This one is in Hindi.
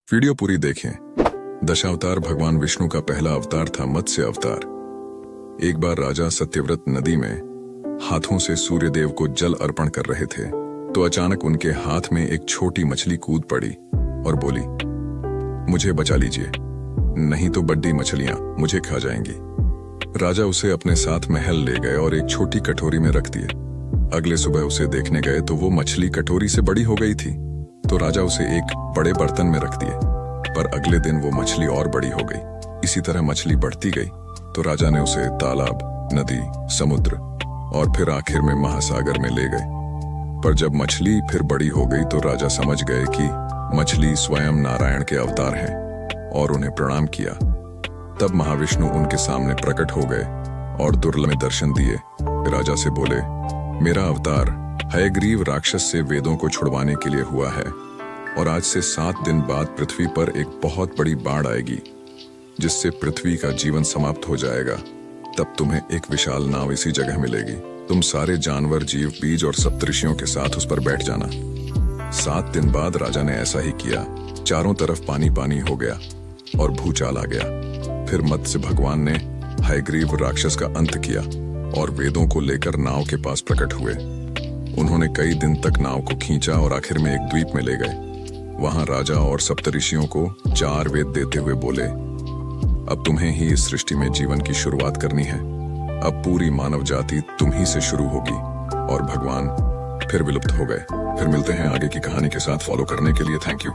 वीडियो पूरी देखें। दशावतार भगवान विष्णु का पहला अवतार था मत्स्य अवतार। एक बार राजा सत्यव्रत नदी में हाथों से सूर्य देव को जल अर्पण कर रहे थे तो अचानक उनके हाथ में एक छोटी मछली कूद पड़ी और बोली, मुझे बचा लीजिए, नहीं तो बड़ी मछलियां मुझे खा जाएंगी। राजा उसे अपने साथ महल ले गए और एक छोटी कटोरी में रख दिए। अगले सुबह उसे देखने गए तो वो मछली कटोरी से बड़ी हो गई थी, तो राजा उसे एक बड़े बर्तन में रख दिए। पर अगले दिन वो मछली और बड़ी हो गई। इसी तरह मछली बढ़ती गई तो राजा ने उसे तालाब, नदी, समुद्र और फिर आखिर में महासागर में ले गए। पर जब मछली फिर बड़ी हो गई तो राजा समझ गए कि मछली स्वयं नारायण के अवतार हैं और उन्हें प्रणाम किया। तब महाविष्णु उनके सामने प्रकट हो गए और दुर्लभ में दर्शन दिए। राजा से बोले, मेरा अवतार हयग्रीव राक्षस से वेदों को छुड़वाने के लिए हुआ है और आज से 7 दिन बाद पृथ्वी पर एक बहुत बड़ी बाढ़ आएगी जिससे पृथ्वी का जीवन समाप्त हो जाएगा। तब तुम्हें एक विशाल नाव इसी जगह मिलेगी। तुम सारे जानवर, जीव, बीज और सप्तऋषियों के साथ उस पर बैठ जाना। 7 दिन बाद राजा ने ऐसा ही किया। चारों तरफ पानी पानी हो गया और भूचाल आ गया। फिर मत्स्य भगवान ने हयग्रीव राक्षस का अंत किया और वेदों को लेकर नाव के पास प्रकट हुए। उन्होंने कई दिन तक नाव को खींचा और आखिर में एक द्वीप में ले गए। वहां राजा और सप्तऋषियों को 4 वेद देते हुए बोले, अब तुम्हें ही इस सृष्टि में जीवन की शुरुआत करनी है। अब पूरी मानव जाति तुम ही से शुरू होगी। और भगवान फिर विलुप्त हो गए। फिर मिलते हैं आगे की कहानी के साथ। फॉलो करने के लिए थैंक यू।